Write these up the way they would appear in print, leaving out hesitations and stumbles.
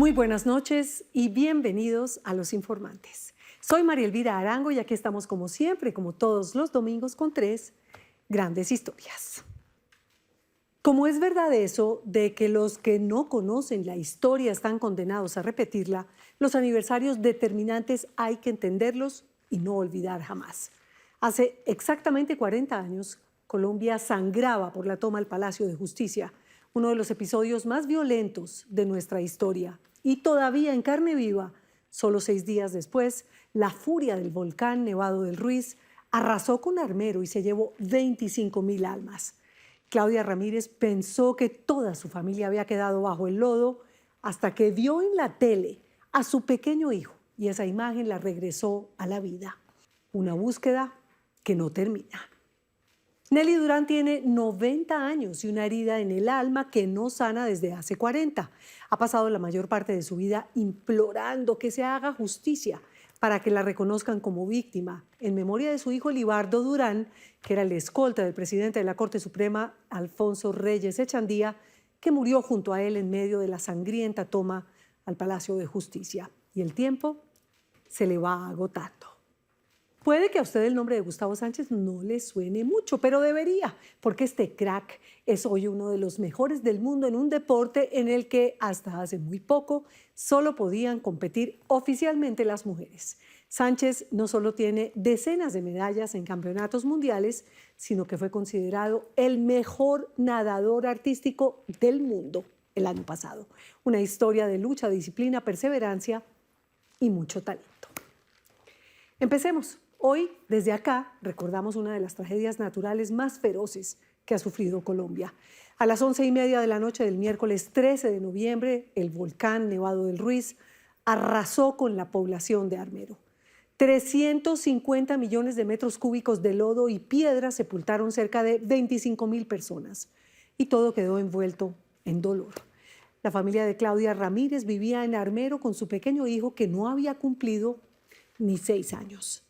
Muy buenas noches y bienvenidos a Los Informantes. Soy María Elvira Arango y aquí estamos como siempre, como todos los domingos, con tres grandes historias. Como es verdad eso de que los que no conocen la historia están condenados a repetirla, los aniversarios determinantes hay que entenderlos y no olvidar jamás. Hace exactamente 40 años, Colombia sangraba por la toma al Palacio de Justicia, uno de los episodios más violentos de nuestra historia. Y todavía en carne viva, solo 6 días después, la furia del volcán Nevado del Ruiz arrasó con Armero y se llevó 25.000 almas. Claudia Ramírez pensó que toda su familia había quedado bajo el lodo hasta que vio en la tele a su pequeño hijo y esa imagen la regresó a la vida. Una búsqueda que no termina. Nelly Durán tiene 90 años y una herida en el alma que no sana desde hace 40. Ha pasado la mayor parte de su vida implorando que se haga justicia para que la reconozcan como víctima, en memoria de su hijo Libardo Durán, que era el escolta del presidente de la Corte Suprema, Alfonso Reyes Echandía, que murió junto a él en medio de la sangrienta toma al Palacio de Justicia. Y el tiempo se le va agotando. Puede que a usted el nombre de Gustavo Sánchez no le suene mucho, pero debería, porque este crack es hoy uno de los mejores del mundo en un deporte en el que hasta hace muy poco solo podían competir oficialmente las mujeres. Sánchez no solo tiene decenas de medallas en campeonatos mundiales, sino que fue considerado el mejor nadador artístico del mundo el año pasado. Una historia de lucha, disciplina, perseverancia y mucho talento. Empecemos. Hoy, desde acá, recordamos una de las tragedias naturales más feroces que ha sufrido Colombia. A las 11:30 de la noche del miércoles 13 de noviembre, el volcán Nevado del Ruiz arrasó con la población de Armero. 350 millones de metros cúbicos de lodo y piedra sepultaron cerca de 25.000 personas. Y todo quedó envuelto en dolor. La familia de Claudia Ramírez vivía en Armero con su pequeño hijo que no había cumplido ni 6 años.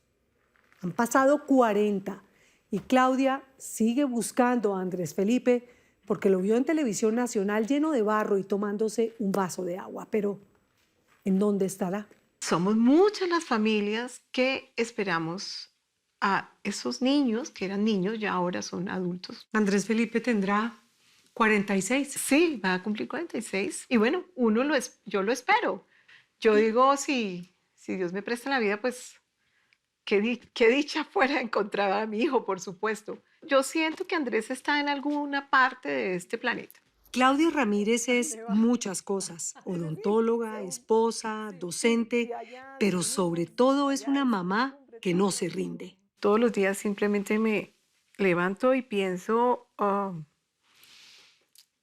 Han pasado 40 y Claudia sigue buscando a Andrés Felipe porque lo vio en televisión nacional lleno de barro y tomándose un vaso de agua. Pero, ¿en dónde estará? Somos muchas las familias que esperamos a esos niños, que eran niños, ya ahora son adultos. Andrés Felipe tendrá 46. Sí, va a cumplir 46. Y bueno, yo lo espero. Yo digo, si Dios me presta la vida, pues qué dicha fuera encontrar a mi hijo, por supuesto. Yo siento que Andrés está en alguna parte de este planeta. Claudia Ramírez es muchas cosas, odontóloga, esposa, docente, pero sobre todo es una mamá que no se rinde. Todos los días simplemente me levanto y pienso,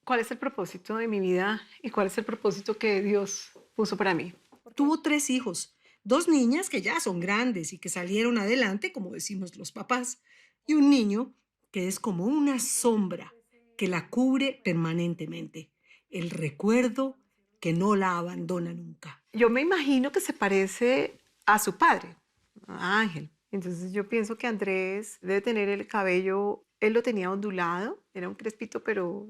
¿cuál es el propósito de mi vida y cuál es el propósito que Dios puso para mí? Tuvo 3 hijos, 2 niñas que ya son grandes y que salieron adelante, como decimos los papás, y un niño que es como una sombra que la cubre permanentemente, el recuerdo que no la abandona nunca. Yo me imagino que se parece a su padre, a Ángel. Entonces yo pienso que Andrés debe tener el cabello, él lo tenía ondulado, era un crespito pero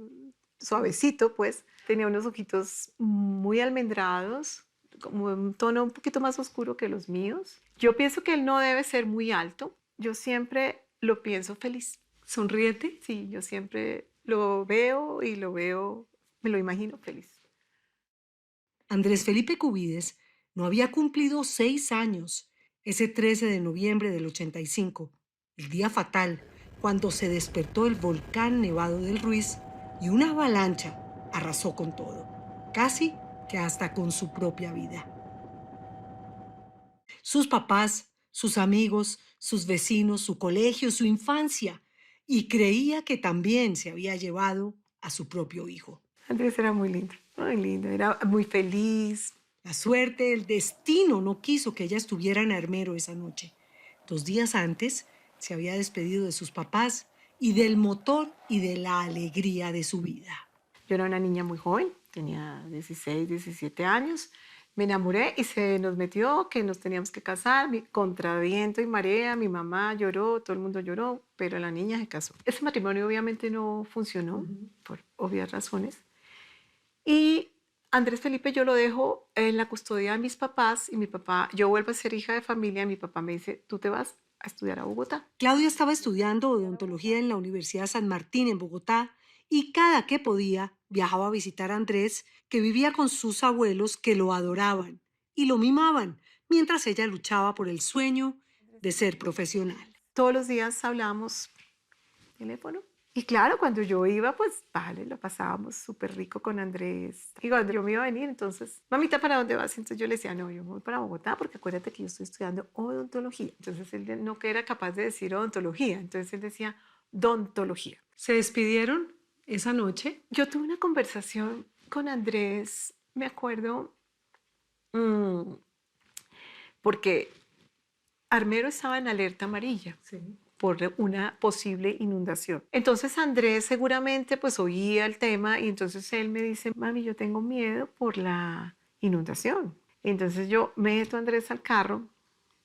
suavecito, pues. Tenía unos ojitos muy almendrados, como un tono un poquito más oscuro que los míos. Yo pienso que él no debe ser muy alto. Yo siempre lo pienso feliz. ¿Sonríete? Sí, yo siempre lo veo y me lo imagino feliz. Andrés Felipe Cubides no había cumplido 6 años ese 13 de noviembre del 85, el día fatal, cuando se despertó el volcán Nevado del Ruiz y una avalancha arrasó con todo, casi que hasta con su propia vida. Sus papás, sus amigos, sus vecinos, su colegio, su infancia, y creía que también se había llevado a su propio hijo. Andrés era muy lindo, era muy feliz. La suerte, el destino no quiso que ella estuviera en Armero esa noche. 2 días antes se había despedido de sus papás y del motor y de la alegría de su vida. Yo era una niña muy joven, tenía 16, 17 años. Me enamoré y se nos metió que nos teníamos que casar. Contra viento y marea, mi mamá lloró, todo el mundo lloró, pero la niña se casó. Ese matrimonio obviamente no funcionó, por obvias razones. Y Andrés Felipe yo lo dejo en la custodia de mis papás y mi papá, yo vuelvo a ser hija de familia, mi papá me dice, tú te vas a estudiar a Bogotá. Claudia estaba estudiando odontología en la Universidad San Martín en Bogotá y cada que podía viajaba a visitar a Andrés, que vivía con sus abuelos que lo adoraban y lo mimaban, mientras ella luchaba por el sueño de ser profesional. Todos los días hablábamos teléfono. Y claro, cuando yo iba, pues vale, lo pasábamos súper rico con Andrés. Y cuando yo me iba a venir, entonces, mamita, ¿para dónde vas? Entonces yo le decía, no, yo me voy para Bogotá porque acuérdate que yo estoy estudiando odontología. Entonces él no que era capaz de decir odontología, entonces él decía dontología. ¿Se despidieron esa noche? Yo tuve una conversación con Andrés, me acuerdo, porque Armero estaba en alerta amarilla. Sí. Por una posible inundación. Entonces Andrés seguramente pues oía el tema y entonces él me dice, mami, yo tengo miedo por la inundación. Entonces yo meto a Andrés al carro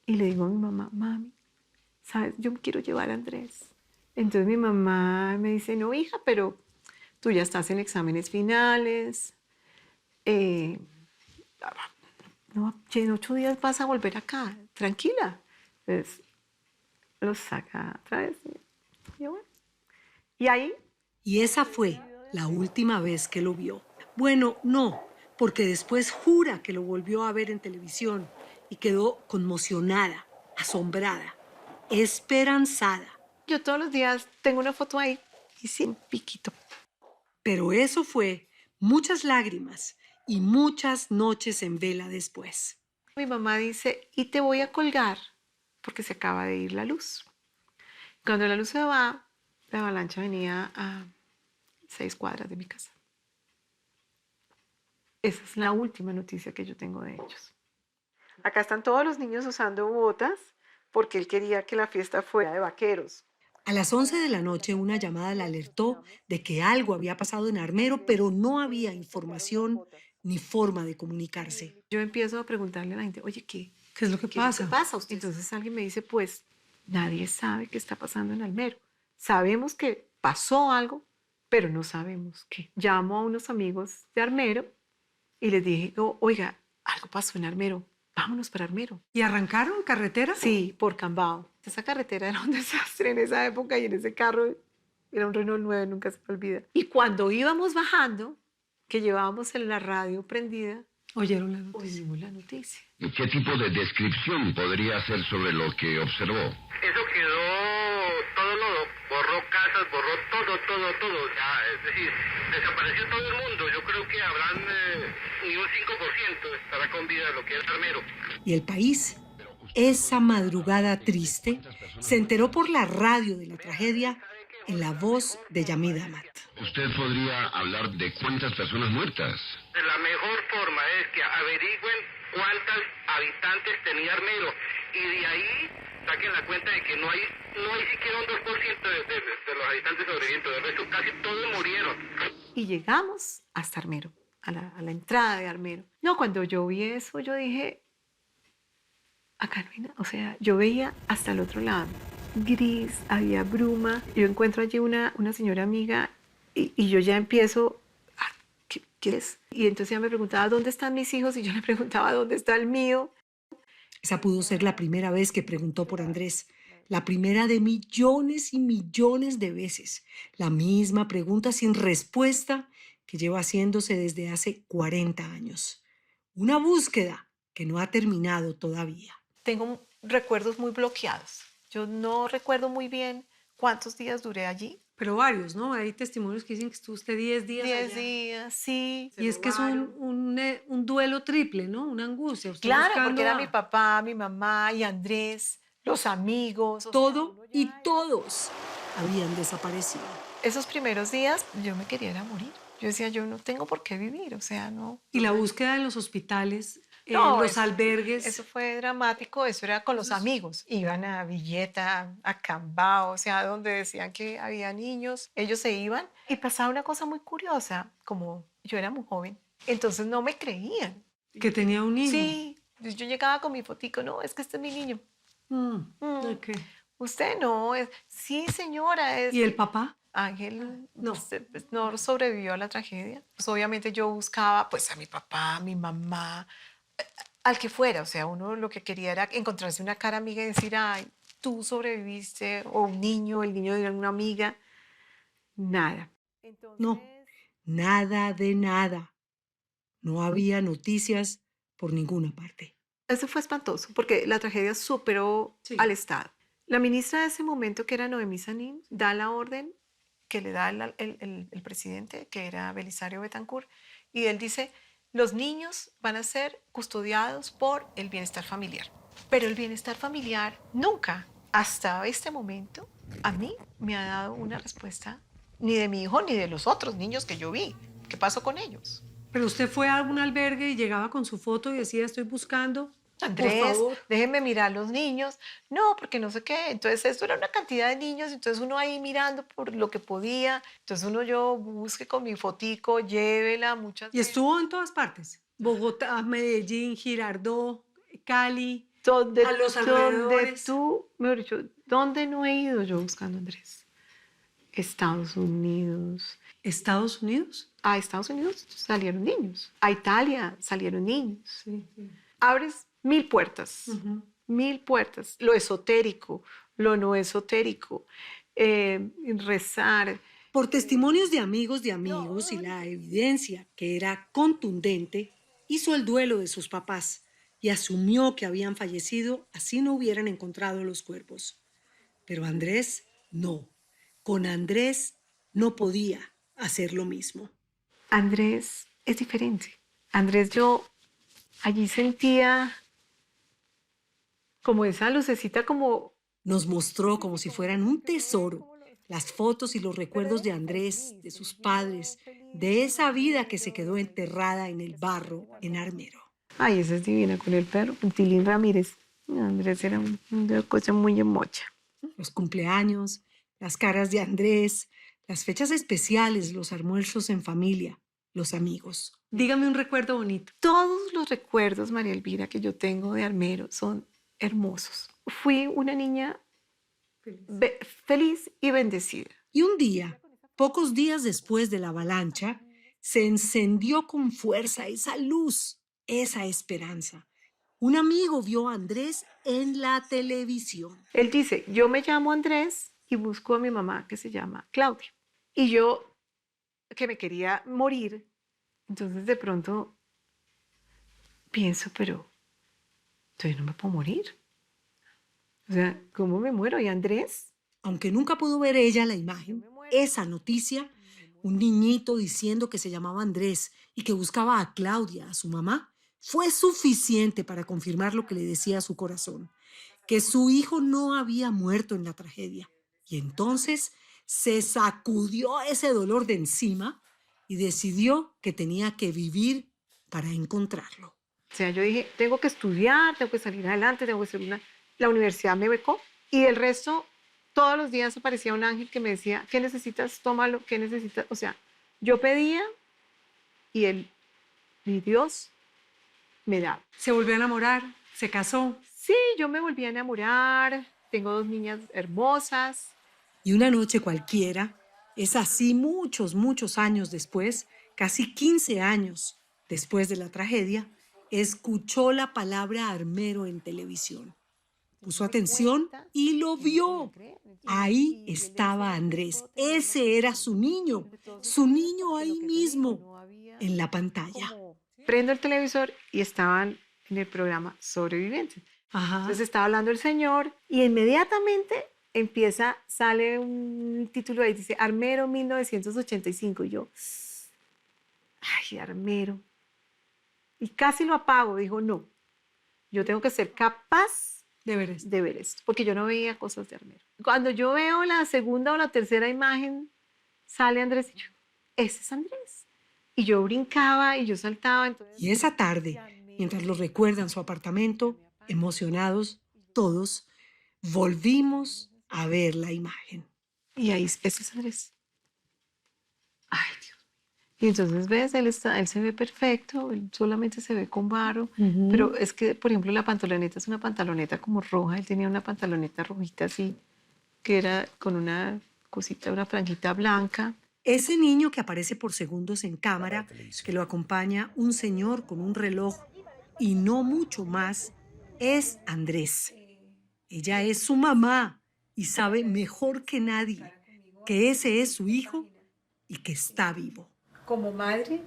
y le digo a mi mamá, mami, ¿sabes? Yo me quiero llevar a Andrés. Entonces mi mamá me dice, no, hija, pero tú ya estás en exámenes finales. No, en 8 días vas a volver acá, tranquila. Entonces, lo saca otra vez. Y yo, bueno. Y ahí. Y esa fue la última vez que lo vio. Bueno, no, porque después jura que lo volvió a ver en televisión y quedó conmocionada, asombrada, esperanzada. Yo todos los días tengo una foto ahí y sin piquito. Pero eso fue muchas lágrimas y muchas noches en vela después. Mi mamá dice, y te voy a colgar porque se acaba de ir la luz. Cuando la luz se va, la avalancha venía a 6 cuadras de mi casa. Esa es la última noticia que yo tengo de ellos. Acá están todos los niños usando botas porque él quería que la fiesta fuera de vaqueros. A las 11 de la noche una llamada la alertó de que algo había pasado en Armero, pero no había información ni forma de comunicarse. Yo empiezo a preguntarle a la gente, oye, ¿qué es lo que ¿qué pasa? Entonces alguien me dice, pues nadie sabe qué está pasando en Armero. Sabemos que pasó algo, pero no sabemos qué. Llamo a unos amigos de Armero y les dije, oiga, algo pasó en Armero, vámonos para Armero. ¿Y arrancaron carretera? Sí, por Cambao. Esa carretera era un desastre en esa época y en ese carro era un Renault 9, nunca se me olvida. Y cuando íbamos bajando, que llevábamos en la radio prendida, Oyeron la noticia. oímos la noticia. ¿Qué tipo de descripción podría hacer sobre lo que observó? Eso quedó todo lodo, borró casas, borró todo, es decir, desapareció todo el mundo. Yo creo que habrán ni un 5% estará con vida de lo que es Armero. Y el país, esa madrugada triste, se enteró por la radio de la tragedia en la voz de Yamid Amat. ¿Usted podría hablar de cuántas personas muertas? La mejor forma es que averigüen cuántos habitantes tenía Armero y de ahí saquen la cuenta de que no hay siquiera un 2% de los habitantes sobrevivientes, del resto casi todos murieron. Y llegamos hasta Armero, a la entrada de Armero. No, cuando yo vi eso, yo dije, acá no hay nada. O sea, yo veía hasta el otro lado, gris, había bruma. Yo encuentro allí una señora amiga y yo ya empiezo, ¿qué es? Y entonces ella me preguntaba, ¿dónde están mis hijos? Y yo le preguntaba, ¿dónde está el mío? Esa pudo ser la primera vez que preguntó por Andrés, la primera de millones y millones de veces. La misma pregunta sin respuesta que lleva haciéndose desde hace 40 años. Una búsqueda que no ha terminado todavía. Tengo recuerdos muy bloqueados. Yo no recuerdo muy bien cuántos días duré allí. Pero varios, ¿no? Hay testimonios que dicen que estuvo usted 10 días 10 allá. días, sí. Y es que es un duelo triple, ¿no? Una angustia. Usted Claro, buscando porque era a mi papá, mi mamá y Andrés, los amigos. o sea, todo uno y ya- todos habían desaparecido. Esos primeros días yo me quería era morir. Yo decía, yo no tengo por qué vivir, o sea, no. Y la búsqueda en los hospitales, No, en los eso- albergues. Eso fue dramático, eso era con los amigos. Iban a Villeta, a Cambao, o sea, donde decían que había niños. Ellos se iban y pasaba una cosa muy curiosa, como yo era muy joven, entonces no me creían. Que tenía un niño. Sí, yo llegaba con mi fotico, no, es que este es mi niño. Mm, Mm. ok. Usted no, sí señora. ¿Y el papá? Ángel No. pues, no sobrevivió a la tragedia. Pues obviamente yo buscaba pues a mi papá, a mi mamá, al que fuera. O sea, uno lo que quería era encontrarse una cara amiga y decir, ay, tú sobreviviste, o un niño, el niño de alguna amiga. Nada. No, Entonces, nada de nada. No había noticias por ninguna parte. eso fue espantoso porque la tragedia superó Sí. al Estado. La ministra de ese momento, que era Noemí Sanín, da la orden que le da el presidente, que era Belisario Betancourt, y él dice, los niños van a ser custodiados por el bienestar familiar. Pero el bienestar familiar nunca, hasta este momento, a mí me ha dado una respuesta, ni de mi hijo ni de los otros niños que yo vi. ¿Qué pasó con ellos? Pero usted fue a algún albergue y llegaba con su foto y decía, estoy buscando, por Andrés, favor. déjenme mirar los niños. No, porque no sé qué. Entonces, esto era una cantidad de niños, entonces uno ahí mirando por lo que podía. Entonces, yo busque con mi fotico, llévela muchas Y veces. estuvo en todas partes. Bogotá, Medellín, Girardot, Cali, Donde, a los donde alrededores. tú, mejor dicho, ¿dónde no he ido yo buscando a Andrés? Estados Unidos. ¿Estados Unidos? A Estados Unidos salieron niños. A Italia salieron niños. Sí. Abres 1000 puertas. Ujú. 1000 puertas. Lo esotérico, lo no esotérico, rezar. Por testimonios de amigos y la evidencia, que era contundente, hizo el duelo de sus papás y asumió que habían fallecido así no hubieran encontrado los cuerpos. Pero Andrés no. Con Andrés no podía hacer lo mismo. Andrés es diferente. Andrés, yo allí sentía como esa lucecita como... Nos mostró como si fueran un tesoro las fotos y los recuerdos de Andrés, de sus padres, de esa vida que se quedó enterrada en el barro en Armero. Ay, esa es divina con el perro, con Tilín Ramírez. Andrés era una cosa muy emocha. Los cumpleaños, las caras de Andrés, las fechas especiales, los almuerzos en familia, los amigos. Dígame un recuerdo bonito. Todos los recuerdos, María Elvira, que yo tengo de Armero son hermosos. Fui una niña feliz y bendecida. Y un día, pocos días después de la avalancha, se encendió con fuerza esa luz, esa esperanza. Un amigo vio a Andrés en la televisión. Él dice, yo me llamo Andrés y busco a mi mamá que se llama Claudia. Y yo, que me quería morir, entonces de pronto pienso, pero entonces no me puedo morir. O sea, ¿cómo me muero? ¿Y Andrés? Aunque nunca pudo ver ella la imagen, esa noticia, un niñito diciendo que se llamaba Andrés y que buscaba a Claudia, a su mamá, fue suficiente para confirmar lo que le decía a su corazón, que su hijo no había muerto en la tragedia. Y entonces se sacudió ese dolor de encima y decidió que tenía que vivir para encontrarlo. O sea, yo dije, tengo que estudiar, tengo que salir adelante, tengo que ser una... La universidad me becó y el resto, todos los días aparecía un ángel que me decía, ¿qué necesitas? Tómalo, ¿qué necesitas? O sea, yo pedía y mi Dios me daba. Se volvió a enamorar, se casó. Sí, yo me volví a enamorar, tengo 2 niñas hermosas. Y una noche cualquiera, es así muchos años después, casi 15 años después de la tragedia, escuchó la palabra Armero en televisión. Puso atención y lo vio. Ahí estaba Andrés. Ese era su niño ahí mismo, en la pantalla. Prendo el televisor y estaban en el programa Sobrevivientes. Ajá. Entonces estaba hablando el señor y inmediatamente sale un título ahí, dice Armero 1985. Y yo, ay, Armero. Y casi lo apago. Dijo, no, yo tengo que ser capaz De veras. de ver esto, porque yo no veía cosas de Armero. Cuando yo veo la segunda o la tercera imagen, sale Andrés y yo, ese es Andrés. Y yo brincaba y yo saltaba. Entonces, Y esa tarde, mientras lo recuerda en su apartamento, emocionados, todos, volvimos a ver la imagen. y ahí, ese es Andrés. Ay, Dios. Y entonces ves, él se ve perfecto, él solamente se ve con barro, pero es que, por ejemplo, la pantaloneta es una pantaloneta como roja, él tenía una pantaloneta rojita así, que era con cosita, una franjita blanca. Ese niño que aparece por segundos en cámara, que lo acompaña un señor con un reloj y no mucho más, es Andrés. Ella es su mamá y sabe mejor que nadie que ese es su hijo y que está vivo. Como madre,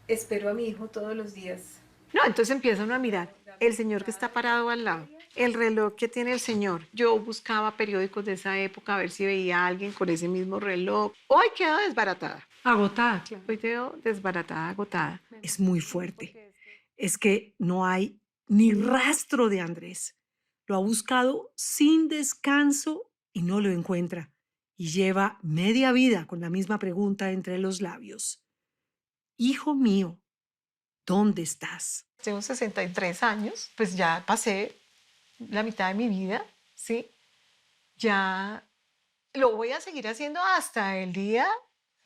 espero a mi hijo todos los días. No, entonces empieza uno a mirar el señor que está parado al lado, el reloj que tiene el señor. Yo buscaba periódicos de esa época a ver si veía a alguien con ese mismo reloj. Hoy quedo desbaratada. Agotada, claro. Hoy quedo desbaratada, agotada. Es muy fuerte. Es que no hay ni rastro de Andrés. Lo ha buscado sin descanso y no lo encuentra. Y lleva media vida con la misma pregunta entre los labios. Hijo mío, ¿dónde estás? Tengo 63 años, pues ya pasé la mitad de mi vida, ¿sí? Ya lo voy a seguir haciendo hasta el día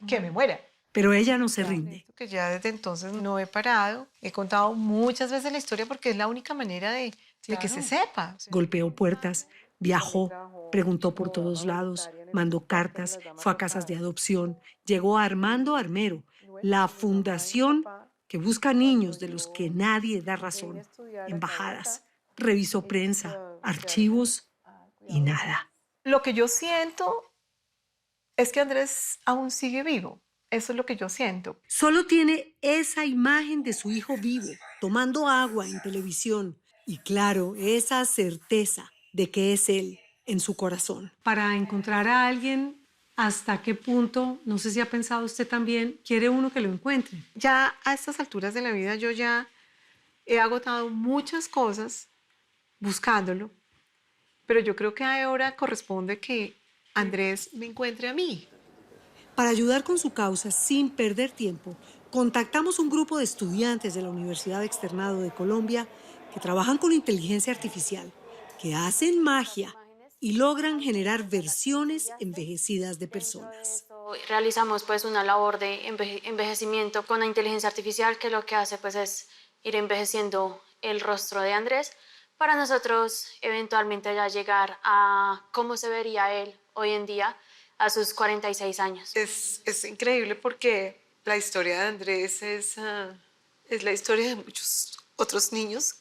que me muera. Pero ella no se rinde. Que ya desde entonces no he parado. He contado muchas veces la historia porque es la única manera de que se sepa. Golpeó puertas, viajó, preguntó por todos lados, mandó cartas, fue a casas de adopción, llegó a Armando Armero, la fundación que busca niños de los que nadie da razón, embajadas, revisó prensa, archivos y nada. Lo que yo siento es que Andrés aún sigue vivo. Eso es lo que yo siento. Solo tiene esa imagen de su hijo vivo, tomando agua en televisión. Y claro, esa certeza de que es él en su corazón. Para encontrar a alguien, ¿hasta qué punto, no sé si ha pensado usted también, quiere uno que lo encuentre? Ya a estas alturas de la vida yo ya he agotado muchas cosas buscándolo, pero yo creo que ahora corresponde que Andrés me encuentre a mí. Para ayudar con su causa sin perder tiempo, contactamos un grupo de estudiantes de la Universidad Externado de Colombia que trabajan con inteligencia artificial, que hacen magia y logran generar versiones envejecidas de personas. Realizamos pues una labor de envejecimiento con la inteligencia artificial que lo que hace pues es ir envejeciendo el rostro de Andrés para nosotros eventualmente ya llegar a cómo se vería él hoy en día a sus 46 años. Es increíble porque la historia de Andrés es la historia de muchos otros niños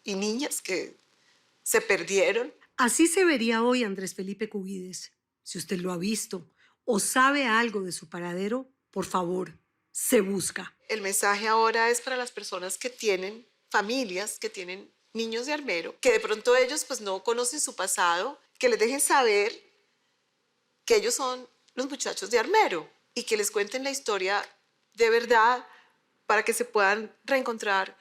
y niñas que se perdieron. Así se vería hoy Andrés Felipe Cubides. Si usted lo ha visto o sabe algo de su paradero, por favor, se busca. El mensaje ahora es para las personas que tienen familias, que tienen niños de armero, que de pronto ellos pues no conocen su pasado, que les dejen saber que ellos son los muchachos de armero y que les cuenten la historia de verdad para que se puedan reencontrar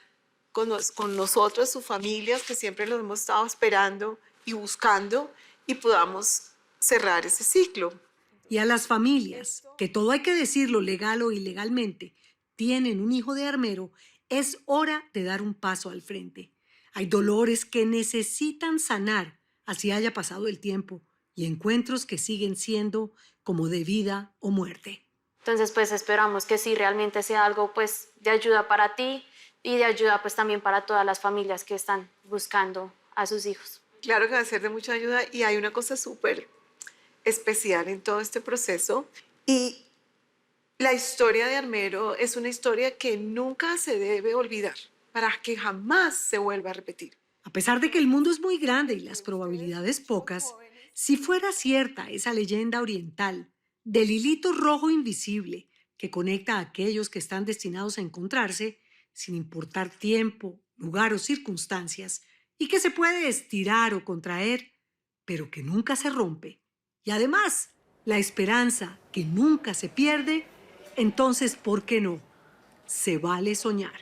con nosotros, sus familias, que siempre los hemos estado esperando y buscando, y podamos cerrar ese ciclo. Y a las familias, que todo hay que decirlo legal o ilegalmente, tienen un hijo de armero, es hora de dar un paso al frente. Hay dolores que necesitan sanar, así haya pasado el tiempo, y encuentros que siguen siendo como de vida o muerte. Entonces pues esperamos que sí realmente sea algo pues de ayuda para ti y de ayuda pues también para todas las familias que están buscando a sus hijos. Claro que va a ser de mucha ayuda, y hay una cosa súper especial en todo este proceso, y la historia de Armero es una historia que nunca se debe olvidar para que jamás se vuelva a repetir. A pesar de que el mundo es muy grande y las probabilidades pocas, si fuera cierta esa leyenda oriental del hilito rojo invisible que conecta a aquellos que están destinados a encontrarse, sin importar tiempo, lugar o circunstancias, y que se puede estirar o contraer, pero que nunca se rompe, y además la esperanza que nunca se pierde, entonces, ¿por qué no? Se vale soñar.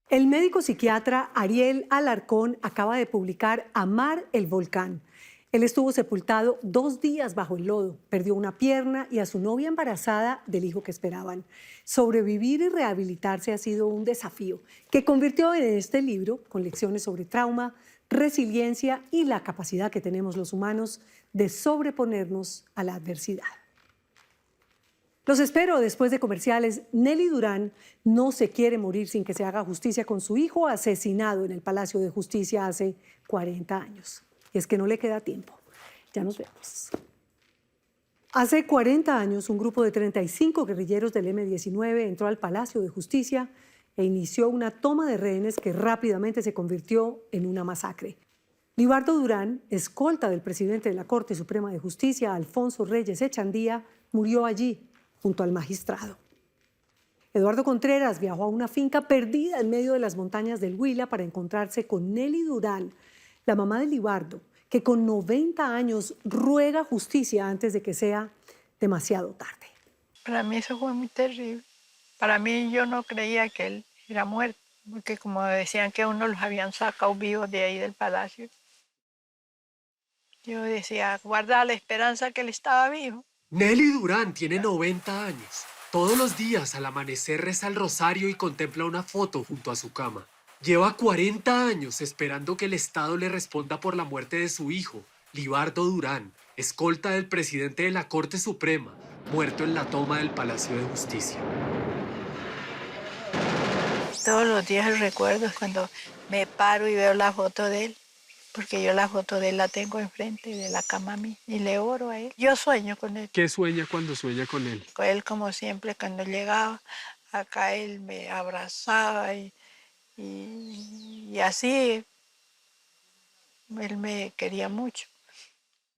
El médico psiquiatra Ariel Alarcón acaba de publicar Amar el volcán. Él estuvo sepultado 2 días bajo el lodo, perdió una pierna y a su novia embarazada del hijo que esperaban. Sobrevivir y rehabilitarse ha sido un desafío que convirtió en este libro con lecciones sobre trauma, resiliencia y la capacidad que tenemos los humanos de sobreponernos a la adversidad. Los espero después de comerciales. Nelly Durán no se quiere morir sin que se haga justicia con su hijo asesinado en el Palacio de Justicia hace 40 años. Y es que no le queda tiempo. Ya nos vemos. Hace 40 años, un grupo de 35 guerrilleros del M-19 entró al Palacio de Justicia e inició una toma de rehenes que rápidamente se convirtió en una masacre. Libardo Durán, escolta del presidente de la Corte Suprema de Justicia, Alfonso Reyes Echandía, murió allí, junto al magistrado. Eduardo Contreras viajó a una finca perdida en medio de las montañas del Huila para encontrarse con Nelly Durán, la mamá de Libardo, que con 90 años ruega justicia antes de que sea demasiado tarde. Para mí eso fue muy terrible. Para mí yo no creía que él era muerto, porque como decían que uno los habían sacado vivos de ahí del palacio. Yo decía, guarda la esperanza que él estaba vivo. Nelly Durán tiene 90 años. Todos los días al amanecer reza el rosario y contempla una foto junto a su cama. Lleva 40 años esperando que el Estado le responda por la muerte de su hijo, Libardo Durán, escolta del presidente de la Corte Suprema, muerto en la toma del Palacio de Justicia. Todos los días recuerdo cuando me paro y veo la foto de él, porque yo la foto de él la tengo enfrente de la cama a mí y le oro a él. Yo sueño con él. ¿Qué sueña cuando sueña con él? Con él como siempre, cuando llegaba, acá él me abrazaba y así él me quería mucho.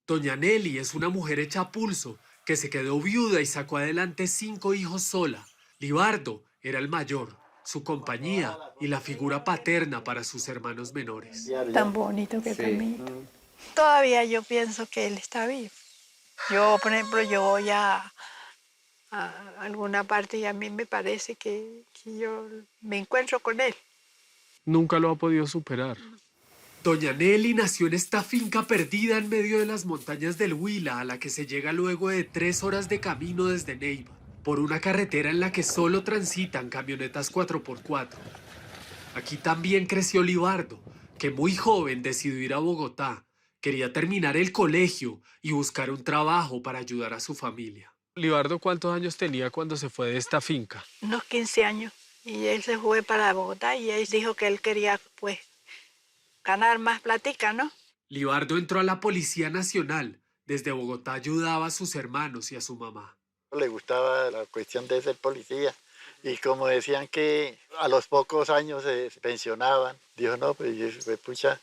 Doña Nelly es una mujer hecha a pulso, que se quedó viuda y sacó adelante 5 hijos sola. Libardo era el mayor, su compañía y la figura paterna para sus hermanos menores. Tan bonito que también. Todavía yo pienso que él está vivo. Yo, por ejemplo, yo voy a alguna parte y a mí me parece que yo me encuentro con él. Nunca lo ha podido superar. Doña Nelly nació en esta finca perdida en medio de las montañas del Huila, a la que se llega luego de 3 horas de camino desde Neiva, por una carretera en la que solo transitan camionetas 4x4. Aquí también creció Libardo, que muy joven decidió ir a Bogotá. Quería terminar el colegio y buscar un trabajo para ayudar a su familia. Libardo, ¿cuántos años tenía cuando se fue de esta finca? Unos 15 años. Y él se fue para Bogotá y él dijo que él quería, pues, ganar más platica, ¿no? Libardo entró a la Policía Nacional. Desde Bogotá ayudaba a sus hermanos y a su mamá. Le gustaba la cuestión de ser policía. Y como decían que a los pocos años se pensionaban, dijo, no, pues pucha,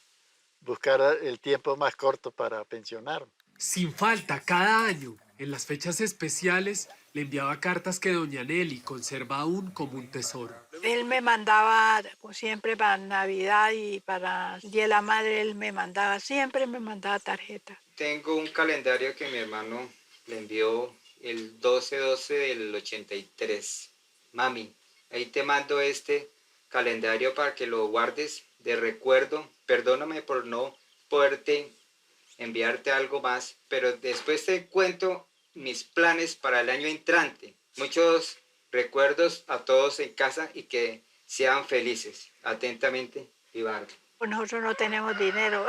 buscar el tiempo más corto para pensionar. Sin falta, cada año, en las fechas especiales, le enviaba cartas que doña Nelly conserva aún como un tesoro. Él me mandaba, pues, siempre para Navidad y para el Día de la Madre, él me mandaba, siempre me mandaba tarjeta. Tengo un calendario que mi hermano le envió el 12/12 del 83. Mami, ahí te mando este calendario para que lo guardes de recuerdo. Perdóname por no poderte enviarte algo más, pero después te cuento mis planes para el año entrante. Muchos recuerdos a todos en casa y que sean felices. Atentamente, Libardo. Pues nosotros no tenemos dinero.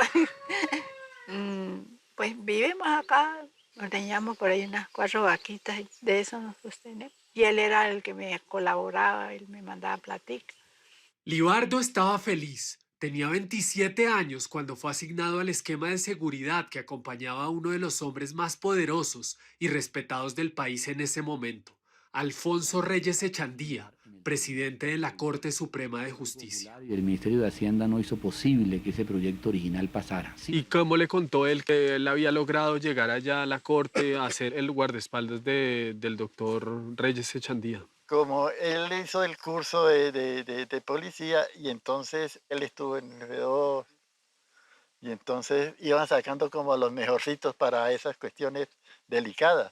Pues vivimos acá, ordeñamos por ahí unas 4 vaquitas, de eso nos sostenemos. Y él era el que me colaboraba, él me mandaba platica. Libardo estaba feliz. Tenía 27 años cuando fue asignado al esquema de seguridad que acompañaba a uno de los hombres más poderosos y respetados del país en ese momento, Alfonso Reyes Echandía, presidente de la Corte Suprema de Justicia. El Ministerio de Hacienda no hizo posible que ese proyecto original pasara. Sí. ¿Y cómo le contó él que él había logrado llegar allá a la Corte a ser el guardaespaldas del doctor Reyes Echandía? Como él hizo el curso de policía y entonces él estuvo en el F2 y entonces iban sacando como los mejorcitos para esas cuestiones delicadas.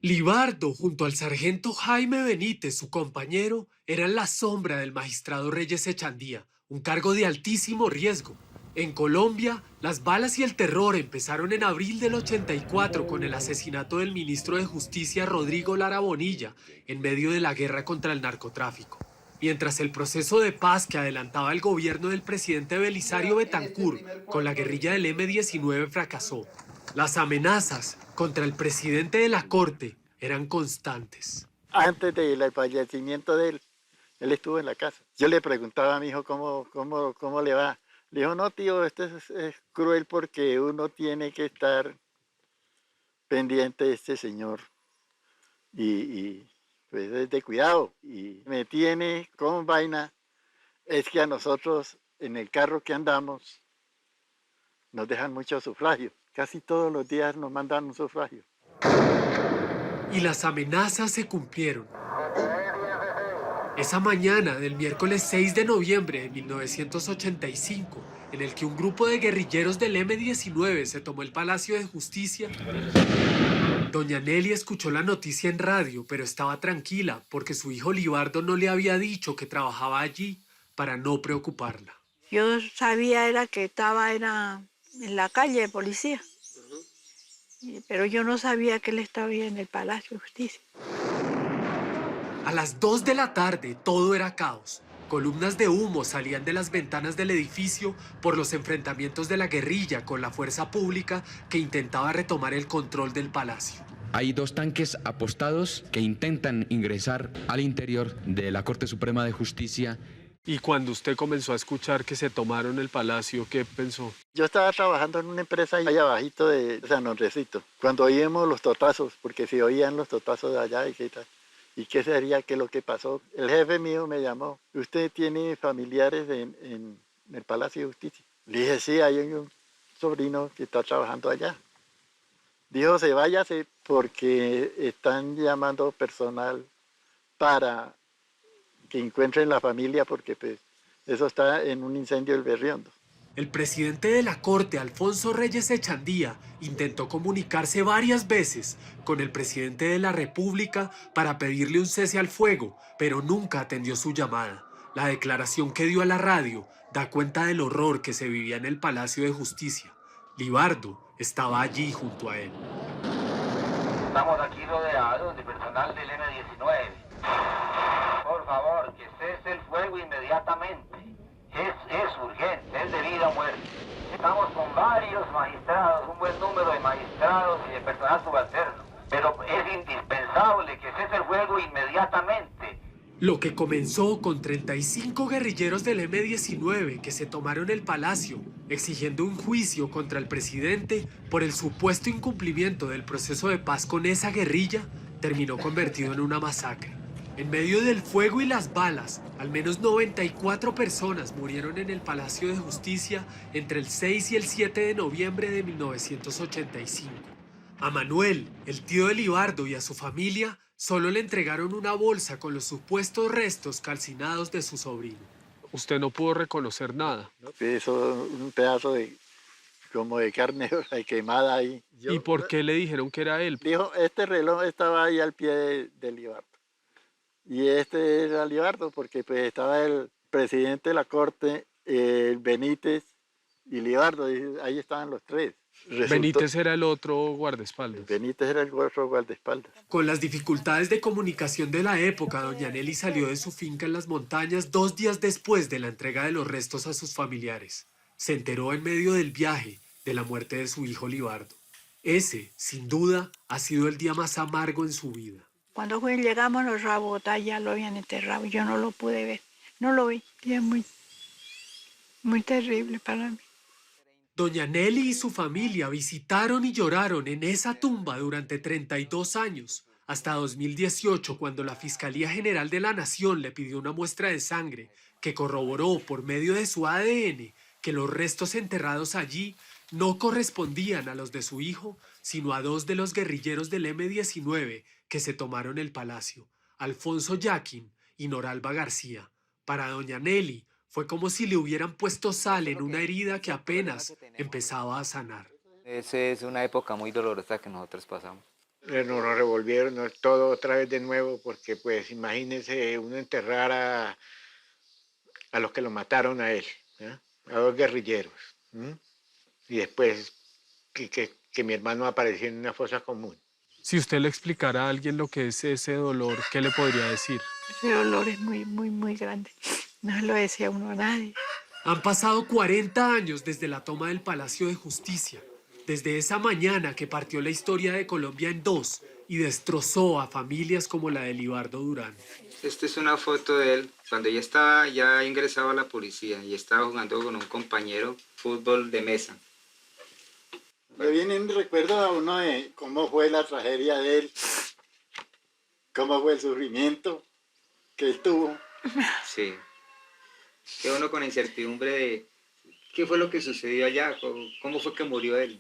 Libardo, junto al sargento Jaime Benítez, su compañero, eran la sombra del magistrado Reyes Echandía, un cargo de altísimo riesgo. En Colombia, las balas y el terror empezaron en abril del 84 con el asesinato del ministro de Justicia Rodrigo Lara Bonilla en medio de la guerra contra el narcotráfico. Mientras el proceso de paz que adelantaba el gobierno del presidente Belisario Betancur con la guerrilla del M-19 fracasó. Las amenazas contra el presidente de la Corte eran constantes. antes del fallecimiento de él estuvo en la casa. Yo le preguntaba a mi hijo cómo le va. Le dijo, no, tío, esto es cruel porque uno tiene que estar pendiente de este señor y pues es de cuidado. Y me tiene con vaina, es que a nosotros en el carro que andamos nos dejan muchos sufragios. Casi todos los días nos mandan un sufragio. Y las amenazas se cumplieron. Esa mañana del miércoles 6 de noviembre de 1985, en el que un grupo de guerrilleros del M-19 se tomó el Palacio de Justicia, doña Nelly escuchó la noticia en radio, pero estaba tranquila porque su hijo Libardo no le había dicho que trabajaba allí para no preocuparla. Yo sabía era que estaba en la calle de policía, pero yo no sabía que él estaba ahí en el Palacio de Justicia. A las 2 de la tarde todo era caos. Columnas de humo salían de las ventanas del edificio por los enfrentamientos de la guerrilla con la fuerza pública que intentaba retomar el control del palacio. Hay 2 tanques apostados que intentan ingresar al interior de la Corte Suprema de Justicia. Y cuando usted comenzó a escuchar que se tomaron el palacio, ¿qué pensó? Yo estaba trabajando en una empresa ahí abajito de San Andresito, cuando oímos los totazos, porque se oían los totazos de allá y qué tal. ¿Y qué sería que lo que pasó? El jefe mío me llamó. ¿Usted tiene familiares en el Palacio de Justicia? Le dije, sí, hay un sobrino que está trabajando allá. Dijo, se váyase porque están llamando personal para que encuentren la familia porque pues, eso está en un incendio del Berriondo. El presidente de la Corte, Alfonso Reyes Echandía, intentó comunicarse varias veces con el presidente de la República para pedirle un cese al fuego, pero nunca atendió su llamada. La declaración que dio a la radio da cuenta del horror que se vivía en el Palacio de Justicia. Libardo estaba allí junto a él. Estamos aquí rodeados de personal del M-19. Por favor, que cese el fuego inmediatamente. Es urgente, es de vida o muerte. Estamos con varios magistrados, un buen número de magistrados y de personal subalterno. Pero es indispensable que cese el fuego inmediatamente. Lo que comenzó con 35 guerrilleros del M-19 que se tomaron el palacio, exigiendo un juicio contra el presidente por el supuesto incumplimiento del proceso de paz con esa guerrilla, terminó convertido en una masacre. En medio del fuego y las balas, al menos 94 personas murieron en el Palacio de Justicia entre el 6 y el 7 de noviembre de 1985. A Manuel, el tío de Libardo, y a su familia solo le entregaron una bolsa con los supuestos restos calcinados de su sobrino. Usted no pudo reconocer nada. Eso, un pedazo como de carne quemada ahí. ¿Y por qué le dijeron que era él? Dijo, este reloj estaba ahí al pie de Libardo. Y este era Libardo porque pues estaba el presidente de la Corte, Benítez y Libardo, y ahí estaban los tres. Benítez era el otro guardaespaldas. Benítez era el otro guardaespaldas. Con las dificultades de comunicación de la época, doña Nelly salió de su finca en las montañas 2 días después de la entrega de los restos a sus familiares. Se enteró en medio del viaje de la muerte de su hijo Libardo. Ese, sin duda, ha sido el día más amargo en su vida. Cuando llegamos los Rabotá ya lo habían enterrado, yo no lo pude ver, no lo vi, y es muy terrible para mí. Doña Nelly y su familia visitaron y lloraron en esa tumba durante 32 años, hasta 2018, cuando la Fiscalía General de la Nación le pidió una muestra de sangre que corroboró por medio de su ADN que los restos enterrados allí no correspondían a los de su hijo, sino a 2 de los guerrilleros del M-19 que se tomaron el palacio, Alfonso Yaquín y Noralba García. Para doña Nelly fue como si le hubieran puesto sal en una herida que apenas empezaba a sanar. Esa es una época muy dolorosa que nosotros pasamos. Nos revolvieron todo otra vez de nuevo porque pues imagínense uno enterrar a los que lo mataron a él, ¿eh? A 2 guerrilleros, ¿eh? Y después que mi hermano apareció en una fosa común. Si usted le explicara a alguien lo que es ese dolor, ¿qué le podría decir? Ese dolor es muy grande. No lo decía uno a nadie. Han pasado 40 años desde la toma del Palacio de Justicia. Desde esa mañana que partió la historia de Colombia en dos y destrozó a familias como la de Libardo Durán. Esta es una foto de él cuando ya estaba ya ingresado a la policía y estaba jugando con un compañero fútbol de mesa. Me vienen recuerdos a uno de cómo fue la tragedia de él, cómo fue el sufrimiento que él tuvo. Sí. Queda uno con incertidumbre de qué fue lo que sucedió allá, cómo fue que murió él.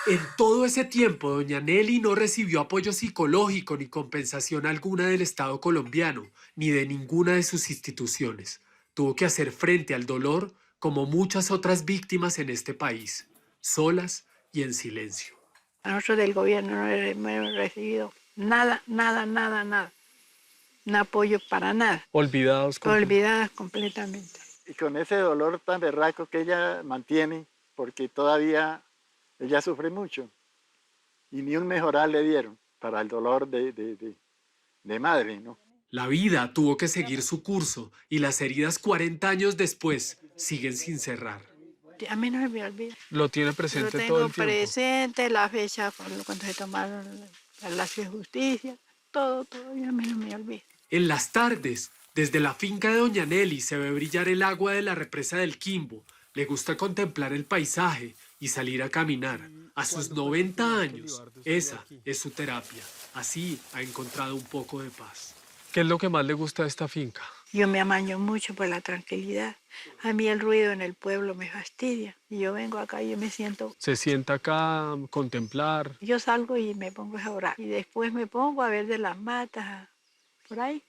En todo ese tiempo, doña Nelly no recibió apoyo psicológico ni compensación alguna del Estado colombiano, ni de ninguna de sus instituciones. Tuvo que hacer frente al dolor como muchas otras víctimas en este país, solas y en silencio. Nosotros del gobierno no hemos recibido nada. Un apoyo para nada. Olvidadas Completamente. Y con ese dolor tan berraco que ella mantiene, porque todavía ella sufre mucho. Y ni un mejoral le dieron para el dolor de madre, ¿no? La vida tuvo que seguir su curso y las heridas 40 años después siguen sin cerrar. A mí no se me olvida. Lo tiene Yo presente todo tengo el tiempo. presente la fecha cuando se tomaron el Palacio de Justicia, todo, y a mí no me olvida. En las tardes, desde la finca de doña Nelly se ve brillar el agua de la represa del Quimbo. Le gusta contemplar el paisaje y salir a caminar. A sus 90 años, esa es su terapia. Así ha encontrado un poco de paz. ¿Qué es lo que más le gusta de esta finca? Yo me amaño mucho por la tranquilidad. A mí el ruido en el pueblo me fastidia. Y yo vengo acá y yo me siento... Se sienta acá a contemplar. Yo salgo y me pongo a orar. Y después me pongo a ver de las matas, por ahí.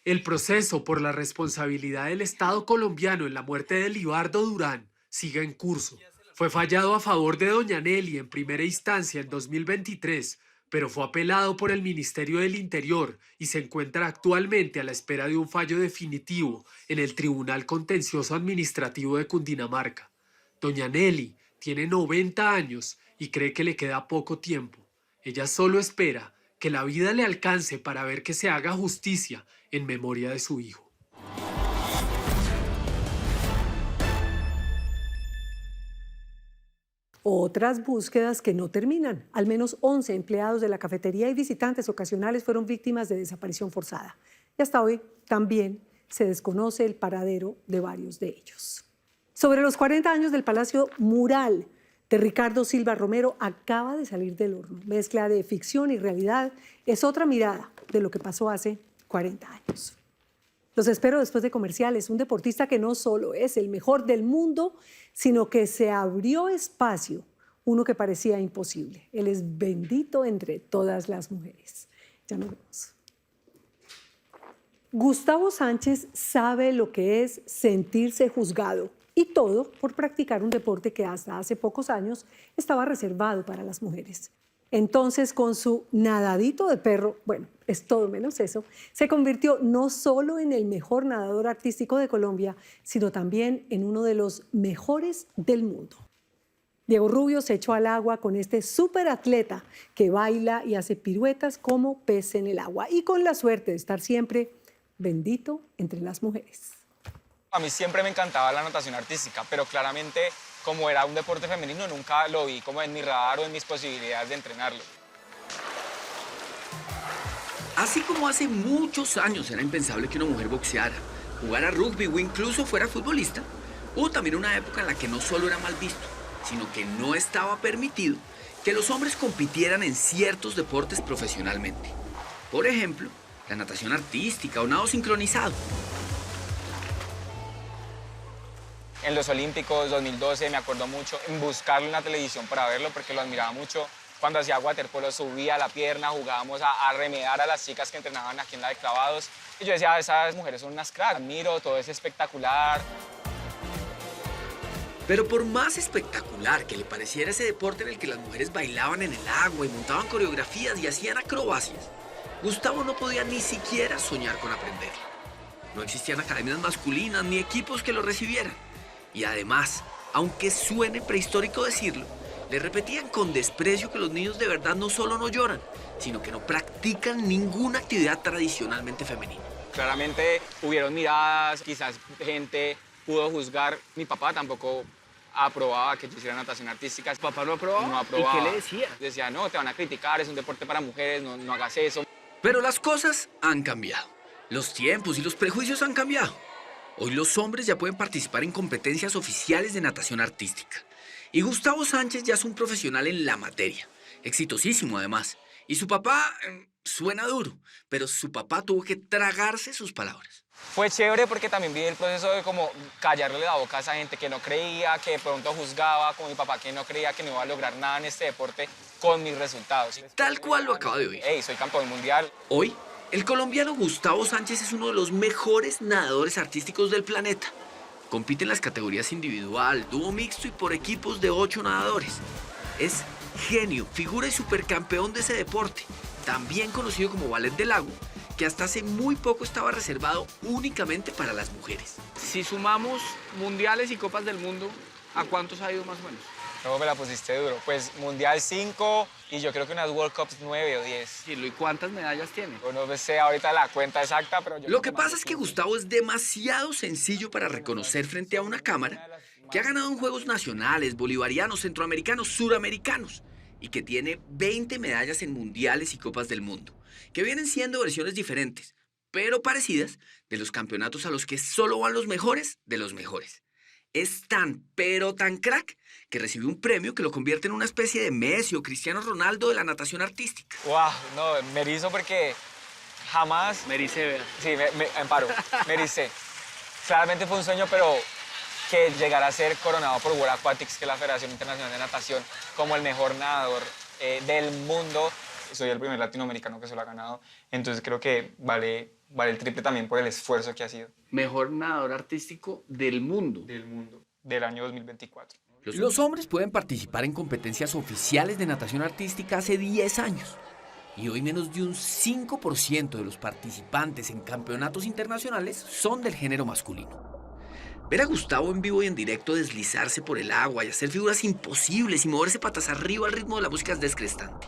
El proceso por la responsabilidad del Estado colombiano en la muerte de Libardo Durán sigue en curso. Fue fallado a favor de doña Nelly en primera instancia en 2023, pero fue apelado por el Ministerio del Interior y se encuentra actualmente a la espera de un fallo definitivo en el Tribunal Contencioso Administrativo de Cundinamarca. Doña Nelly tiene 90 años y cree que le queda poco tiempo. Ella solo espera que la vida le alcance para ver que se haga justicia en memoria de su hijo. Otras búsquedas que no terminan. Al menos 11 empleados de la cafetería y visitantes ocasionales fueron víctimas de desaparición forzada. Y hasta hoy también se desconoce el paradero de varios de ellos. Sobre los 40 años del Palacio Mural de Ricardo Silva Romero acaba de salir del horno. Mezcla de ficción y realidad es otra mirada de lo que pasó hace 40 años. Los espero después de comerciales. Un deportista que no solo es el mejor del mundo, sino que se abrió espacio, uno que parecía imposible. Él es bendito entre todas las mujeres. Ya nos vemos. Gustavo Sánchez sabe lo que es sentirse juzgado, y todo por practicar un deporte que hasta hace pocos años estaba reservado para las mujeres. Entonces, con su nadadito de perro, bueno, es todo menos eso, se convirtió no solo en el mejor nadador artístico de Colombia, sino también en uno de los mejores del mundo. Diego Rubio se echó al agua con este superatleta que baila y hace piruetas como pez en el agua y con la suerte de estar siempre bendito entre las mujeres. A mí siempre me encantaba la natación artística, pero claramente como era un deporte femenino nunca lo vi como en mi radar o en mis posibilidades de entrenarlo. Así como hace muchos años era impensable que una mujer boxeara, jugara rugby o incluso fuera futbolista, hubo también una época en la que no solo era mal visto, sino que no estaba permitido que los hombres compitieran en ciertos deportes profesionalmente. Por ejemplo, la natación artística o nado sincronizado. En los Olímpicos 2012 me acuerdo mucho en buscarlo en la televisión para verlo porque lo admiraba mucho. Cuando hacía waterpolo subía la pierna, jugábamos a remedar a las chicas que entrenaban aquí en la de clavados. Y yo decía, esas mujeres son unas cracks, admiro, todo es espectacular. Pero por más espectacular que le pareciera ese deporte en el que las mujeres bailaban en el agua y montaban coreografías y hacían acrobacias, Gustavo no podía ni siquiera soñar con aprenderlo. No existían academias masculinas ni equipos que lo recibieran. Y además, aunque suene prehistórico decirlo, le repetían con desprecio que los niños de verdad no solo no lloran, sino que no practican ninguna actividad tradicionalmente femenina. Claramente hubieron miradas, quizás gente pudo juzgar. Mi papá tampoco aprobaba que yo hiciera natación artística. ¿Papá no aprobaba? No aprobaba. ¿Y qué le decía? Decía, no, te van a criticar, es un deporte para mujeres, no hagas eso. Pero las cosas han cambiado. Los tiempos y los prejuicios han cambiado. Hoy los hombres ya pueden participar en competencias oficiales de natación artística. Y Gustavo Sánchez ya es un profesional en la materia. Exitosísimo, además. Y su papá suena duro, pero su papá tuvo que tragarse sus palabras. Fue chévere porque también vi el proceso de como callarle la boca a esa gente que no creía, que de pronto juzgaba, como mi papá que no creía que no iba a lograr nada en este deporte con mis resultados. Tal cual lo acaba de oír. Hey, soy campeón mundial. Hoy, el colombiano Gustavo Sánchez es uno de los mejores nadadores artísticos del planeta. Compite en las categorías individual, dúo mixto y por equipos de 8 nadadores. Es genio, figura y supercampeón de ese deporte, también conocido como ballet del lago, que hasta hace muy poco estaba reservado únicamente para las mujeres. Si sumamos mundiales y copas del mundo, ¿a cuántos ha ido más o menos? No, me la pusiste duro. Pues mundial 5 y yo creo que unas World Cups 9 o 10. ¿Y cuántas medallas tiene? No sé ahorita la cuenta exacta, pero yo... Lo que pasa es que Gustavo es demasiado sencillo para reconocer frente a una cámara que ha ganado en Juegos Nacionales, Bolivarianos, Centroamericanos, Suramericanos y que tiene 20 medallas en mundiales y copas del mundo, que vienen siendo versiones diferentes, pero parecidas, de los campeonatos a los que solo van los mejores de los mejores. Es tan, pero tan crack, que recibió un premio que lo convierte en una especie de Messi o Cristiano Ronaldo de la natación artística. ¡Wow! No, me erizo porque jamás... Me ericé, ¿verdad? Sí, me emparo, me ericé. Claramente fue un sueño, pero que llegara a ser coronado por World Aquatics, que es la Federación Internacional de Natación, como el mejor nadador del mundo. Soy el primer latinoamericano que se lo ha ganado, entonces creo que vale el triple también por el esfuerzo que ha sido. Mejor nadador artístico del mundo. Del mundo. Del año 2024. Los hombres pueden participar en competencias oficiales de natación artística hace 10 años. Y hoy menos de un 5% de los participantes en campeonatos internacionales son del género masculino. Ver a Gustavo en vivo y en directo deslizarse por el agua y hacer figuras imposibles y moverse patas arriba al ritmo de la música es descrestante.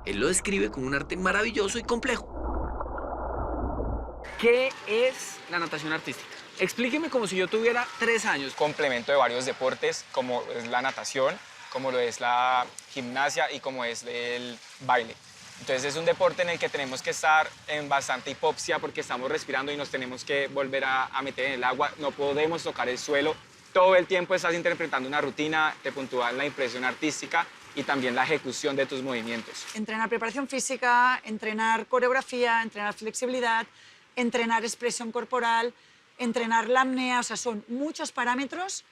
Él lo describe como un arte maravilloso y complejo. ¿Qué es la natación artística? Explíqueme como si yo tuviera 3 años. Complemento de varios deportes, como es la natación, como lo es la gimnasia y como es el baile. Entonces es un deporte en el que tenemos que estar en bastante hipoxia porque estamos respirando y nos tenemos que volver a meter en el agua. No podemos tocar el suelo. Todo el tiempo estás interpretando una rutina, te puntúan la impresión artística y también la ejecución de tus movimientos. Entrenar preparación física, entrenar coreografía, entrenar flexibilidad, entrenar expresión corporal, entrenar la apnea, o sea, son muchos parámetros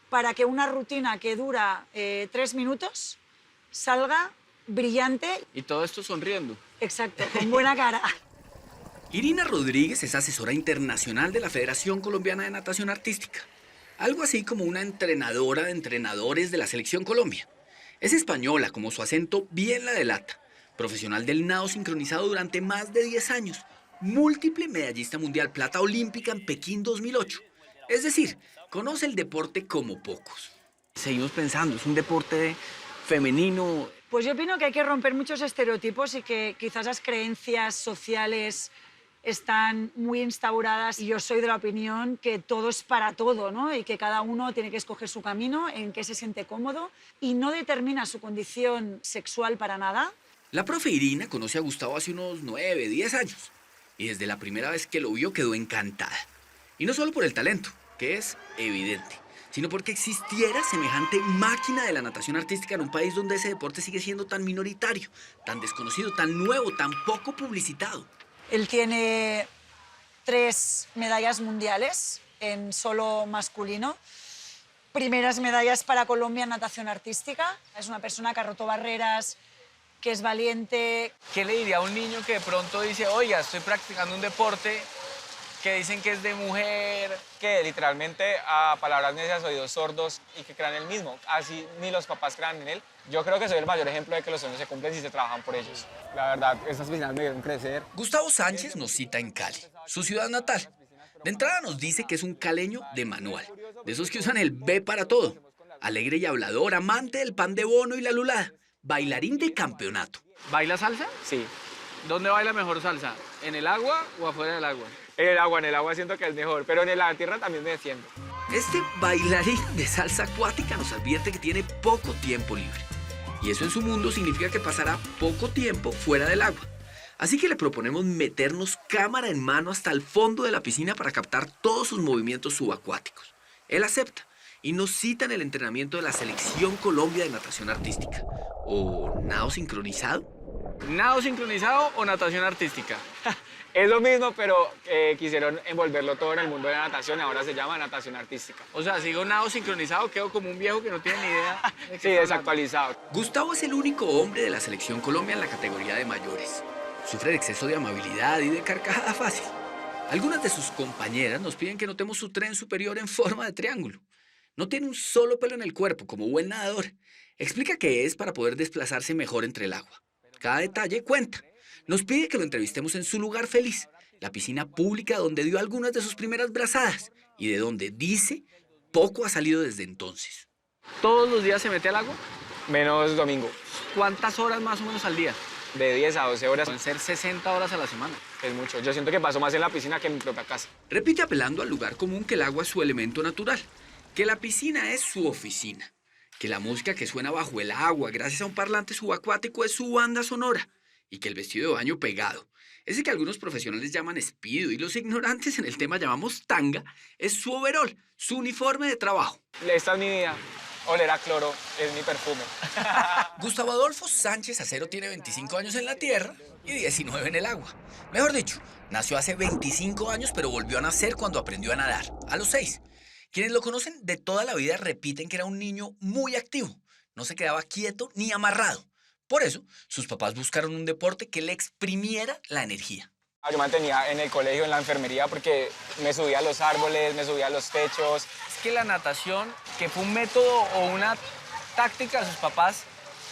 para que una rutina que dura 3 minutos salga brillante. Y todo esto sonriendo. Exacto, con buena cara. Irina Rodríguez es asesora internacional de la Federación Colombiana de Natación Artística, algo así como una entrenadora de entrenadores de la Selección Colombia. Es española, como su acento bien la delata, profesional del nado sincronizado durante más de 10 años, múltiple medallista mundial plata olímpica en Pekín 2008. Es decir, conoce el deporte como pocos. Seguimos pensando, es un deporte femenino. Pues yo opino que hay que romper muchos estereotipos y que quizás las creencias sociales están muy instauradas y yo soy de la opinión que todo es para todo, ¿no? Y que cada uno tiene que escoger su camino, en que se siente cómodo y no determina su condición sexual para nada. La profe Irina conoce a Gustavo hace unos 9, 10 años y desde la primera vez que lo vio quedó encantada. Y no solo por el talento, que es evidente, sino porque existiera semejante máquina de la natación artística en un país donde ese deporte sigue siendo tan minoritario, tan desconocido, tan nuevo, tan poco publicitado. Él tiene 3 medallas mundiales en solo masculino. Primeras medallas para Colombia en natación artística. Es una persona que ha roto barreras, que es valiente. ¿Qué le diría a un niño que de pronto dice, oiga, estoy practicando un deporte que dicen que es de mujer? Que literalmente a palabras necias, oídos sordos y que crean en él mismo. Así ni los papás crean en él. Yo creo que soy el mayor ejemplo de que los sueños se cumplen si se trabajan por ellos. La verdad, esas piscinas me vieron crecer. Gustavo Sánchez nos cita en Cali, su ciudad natal. De entrada nos dice que es un caleño de manual, de esos que usan el B para todo. Alegre y hablador, amante del pan de bono y la lulada, bailarín de campeonato. ¿Baila salsa? Sí. ¿Dónde baila mejor salsa? ¿En el agua o afuera del agua? En el agua siento que es mejor, pero en la tierra también me defiendo. Este bailarín de salsa acuática nos advierte que tiene poco tiempo libre. Y eso en su mundo significa que pasará poco tiempo fuera del agua. Así que le proponemos meternos cámara en mano hasta el fondo de la piscina para captar todos sus movimientos subacuáticos. Él acepta y nos cita en el entrenamiento de la Selección Colombia de Natación Artística. ¿O nado sincronizado? ¿Nado sincronizado o natación artística? Es lo mismo, pero quisieron envolverlo todo en el mundo de la natación y ahora se llama natación artística. O sea, sigo nado sincronizado, quedo como un viejo que no tiene ni idea. Sí, desactualizado. Gustavo es el único hombre de la Selección Colombia en la categoría de mayores. Sufre de exceso de amabilidad y de carcajada fácil. Algunas de sus compañeras nos piden que notemos su tren superior en forma de triángulo. No tiene un solo pelo en el cuerpo, como buen nadador. Explica que es para poder desplazarse mejor entre el agua. Cada detalle cuenta. Nos pide que lo entrevistemos en su lugar feliz, la piscina pública donde dio algunas de sus primeras brazadas y de donde, dice, poco ha salido desde entonces. ¿Todos los días se mete al agua? Menos domingo. ¿Cuántas horas más o menos al día? De 10 a 12 horas. Pueden ser 60 horas a la semana. Es mucho. Yo siento que paso más en la piscina que en mi propia casa. Repite apelando al lugar común que el agua es su elemento natural, que la piscina es su oficina, que la música que suena bajo el agua gracias a un parlante subacuático es su banda sonora y que el vestido de baño pegado, ese que algunos profesionales llaman espido y los ignorantes en el tema llamamos tanga, es su overol, su uniforme de trabajo. Esta es mi vida. Oler a cloro es mi perfume. Gustavo Adolfo Sánchez Acero tiene 25 años en la tierra y 19 en el agua. Mejor dicho, nació hace 25 años pero volvió a nacer cuando aprendió a nadar, a los 6. Quienes lo conocen de toda la vida repiten que era un niño muy activo. No se quedaba quieto ni amarrado. Por eso, sus papás buscaron un deporte que le exprimiera la energía. Yo mantenía en el colegio, en la enfermería, porque me subía a los árboles, me subía a los techos. Es que la natación, que fue un método o una táctica de sus papás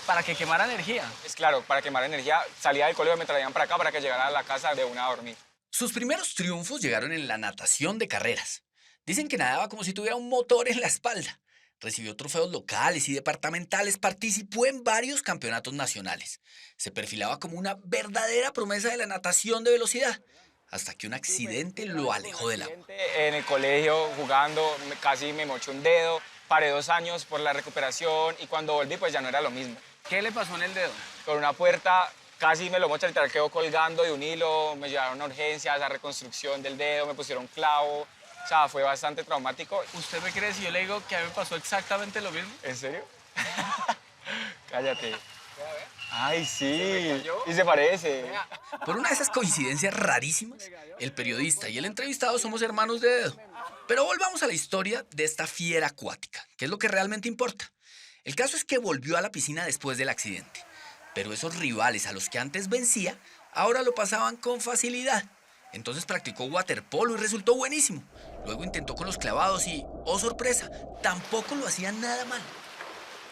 para que quemara energía. Es claro, para quemar energía, salía del colegio y me traían para acá para que llegara a la casa de una a dormir. Sus primeros triunfos llegaron en la natación de carreras. Dicen que nadaba como si tuviera un motor en la espalda. Recibió trofeos locales y departamentales, participó en varios campeonatos nacionales. Se perfilaba como una verdadera promesa de la natación de velocidad, hasta que un accidente lo alejó del agua. En el colegio, jugando, casi me moché un dedo, paré 2 años por la recuperación y cuando volví pues ya no era lo mismo. ¿Qué le pasó en el dedo? Con una puerta casi me lo moché, literal quedó colgando de un hilo, me llevaron a urgencias, a reconstrucción del dedo, me pusieron clavo. O sea, fue bastante traumático. ¿Usted me cree si yo le digo que a mí me pasó exactamente lo mismo? ¿En serio? Cállate. Ay, sí. Y se parece. Por una de esas coincidencias rarísimas, el periodista y el entrevistado somos hermanos de dedo. Pero volvamos a la historia de esta fiera acuática, que es lo que realmente importa. El caso es que volvió a la piscina después del accidente. Pero esos rivales a los que antes vencía, ahora lo pasaban con facilidad. Entonces practicó waterpolo y resultó buenísimo. Luego intentó con los clavados y, oh sorpresa, tampoco lo hacía nada mal.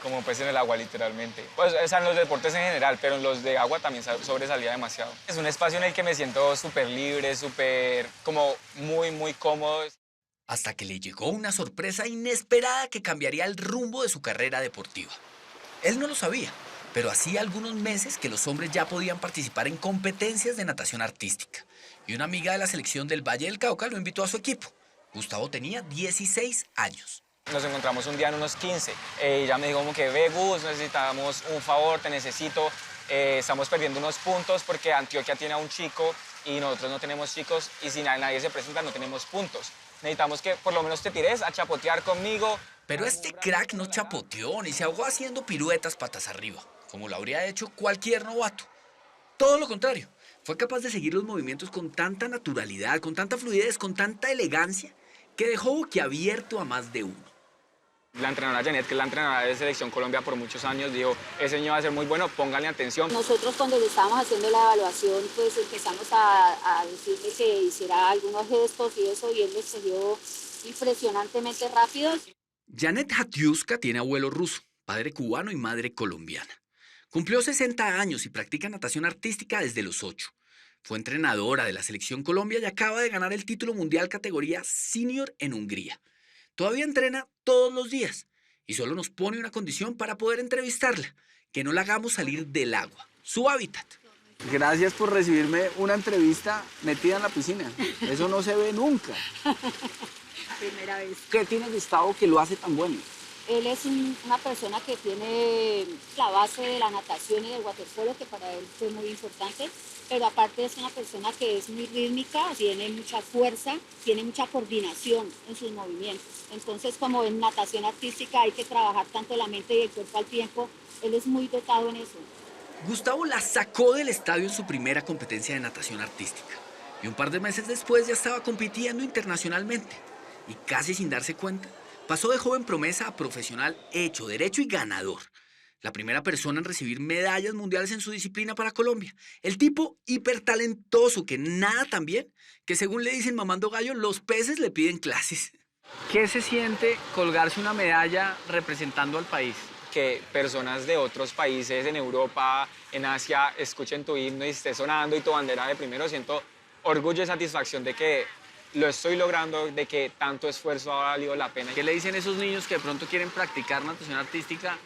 Como un pez en el agua, literalmente. Pues, o sea, en los deportes en general, pero en los de agua también sobresalía demasiado. Es un espacio en el que me siento súper libre, súper, como muy cómodo. Hasta que le llegó una sorpresa inesperada que cambiaría el rumbo de su carrera deportiva. Él no lo sabía, pero hacía algunos meses que los hombres ya podían participar en competencias de natación artística. Y una amiga de la selección del Valle del Cauca lo invitó a su equipo. Gustavo tenía 16 años. Nos encontramos un día en unos 15. Ella me dijo como que, ve Gus, necesitamos un favor, te necesito. Estamos perdiendo unos puntos porque Antioquia tiene a un chico y nosotros no tenemos chicos y si nadie se presenta no tenemos puntos. Necesitamos que por lo menos te tires a chapotear conmigo. Pero este crack no chapoteó ni se ahogó haciendo piruetas patas arriba, como lo habría hecho cualquier novato. Todo lo contrario, fue capaz de seguir los movimientos con tanta naturalidad, con tanta fluidez, con tanta elegancia, que dejó boquiabierto a más de uno. La entrenadora Janet, que es la entrenadora de Selección Colombia por muchos años, dijo, ese niño va a ser muy bueno, pónganle atención. Nosotros cuando le estábamos haciendo la evaluación, pues empezamos a decirle que hiciera algunos gestos y eso, y él les salió impresionantemente rápido. Janet Hatiuska tiene abuelo ruso, padre cubano y madre colombiana. Cumplió 60 años y practica natación artística desde los 8. Fue entrenadora de la Selección Colombia y acaba de ganar el título mundial categoría senior en Hungría. Todavía entrena todos los días y solo nos pone una condición para poder entrevistarla, que no la hagamos salir del agua, su hábitat. Gracias por recibirme una entrevista metida en la piscina. Eso no se ve nunca. Primera vez. ¿Qué tiene Gustavo que lo hace tan bueno? Él es una persona que tiene la base de la natación y del waterpolo, que para él fue muy importante, pero aparte es una persona que es muy rítmica, tiene mucha fuerza, tiene mucha coordinación en sus movimientos. Entonces, como en natación artística hay que trabajar tanto la mente y el cuerpo al tiempo, él es muy dotado en eso. Gustavo la sacó del estadio en su primera competencia de natación artística. Y un par de meses después ya estaba compitiendo internacionalmente. Y casi sin darse cuenta, pasó de joven promesa a profesional hecho, derecho y ganador. La primera persona en recibir medallas mundiales en su disciplina para Colombia. El tipo hipertalentoso que nada tan bien, que según le dicen mamando gallo, los peces le piden clases. ¿Qué se siente colgarse una medalla representando al país? Que personas de otros países, en Europa, en Asia, escuchen tu himno y esté sonando y tu bandera de primero. Siento orgullo y satisfacción de que lo estoy logrando, de que tanto esfuerzo ha valido la pena. ¿Qué le dicen esos niños que de pronto quieren practicar natación artística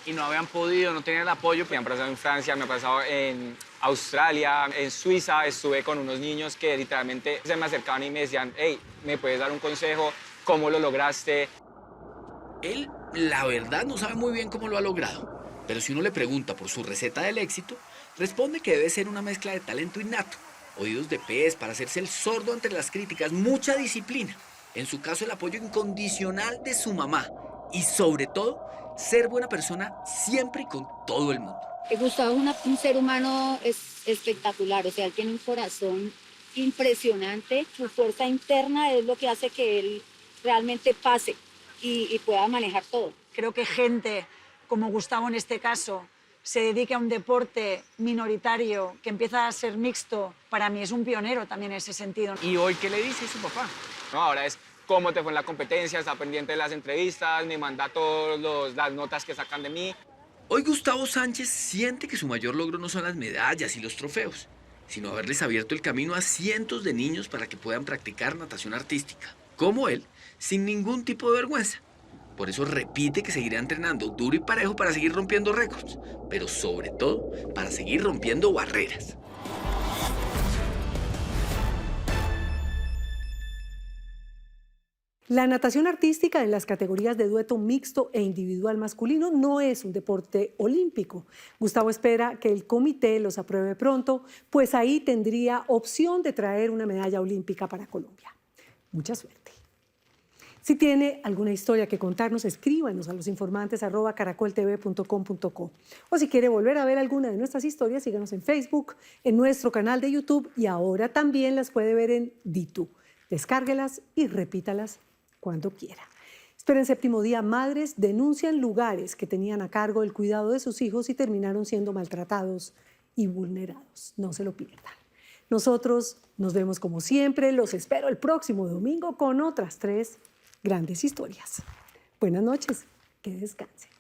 y no habían podido, no tenían el apoyo? Me han pasado en Francia, me ha pasado en Australia, en Suiza. Estuve con unos niños que literalmente se me acercaban y me decían, hey, ¿me puedes dar un consejo? ¿Cómo lo lograste? Él, la verdad, no sabe muy bien cómo lo ha logrado. Pero si uno le pregunta por su receta del éxito, responde que debe ser una mezcla de talento innato, oídos de pez para hacerse el sordo ante las críticas, mucha disciplina, en su caso el apoyo incondicional de su mamá y sobre todo, ser buena persona siempre y con todo el mundo. Gustavo es un ser humano espectacular, o sea, él tiene un corazón impresionante, su fuerza interna es lo que hace que él realmente pase y pueda manejar todo. Creo que gente como Gustavo en este caso se dedique a un deporte minoritario que empieza a ser mixto, para mí es un pionero también en ese sentido. ¿Y hoy qué le dice su papá? No, ahora es cómo te fue en la competencia, está pendiente de las entrevistas, me manda todas las notas que sacan de mí. Hoy Gustavo Sánchez siente que su mayor logro no son las medallas y los trofeos, sino haberles abierto el camino a cientos de niños para que puedan practicar natación artística, como él, sin ningún tipo de vergüenza. Por eso repite que seguirá entrenando duro y parejo para seguir rompiendo récords, pero sobre todo para seguir rompiendo barreras. La natación artística en las categorías de dueto mixto e individual masculino no es un deporte olímpico. Gustavo espera que el comité los apruebe pronto, pues ahí tendría opción de traer una medalla olímpica para Colombia. Mucha suerte. Si tiene alguna historia que contarnos, escríbanos a losinformantes@caracoltv.com.co. O si quiere volver a ver alguna de nuestras historias, síganos en Facebook, en nuestro canal de YouTube y ahora también las puede ver en DITU. Descárguelas y repítalas cuando quiera. Pero en séptimo día, madres denuncian lugares que tenían a cargo el cuidado de sus hijos y terminaron siendo maltratados y vulnerados. No se lo pierdan. Nosotros nos vemos como siempre. Los espero el próximo domingo con otras 3 grandes historias. Buenas noches. Que descansen.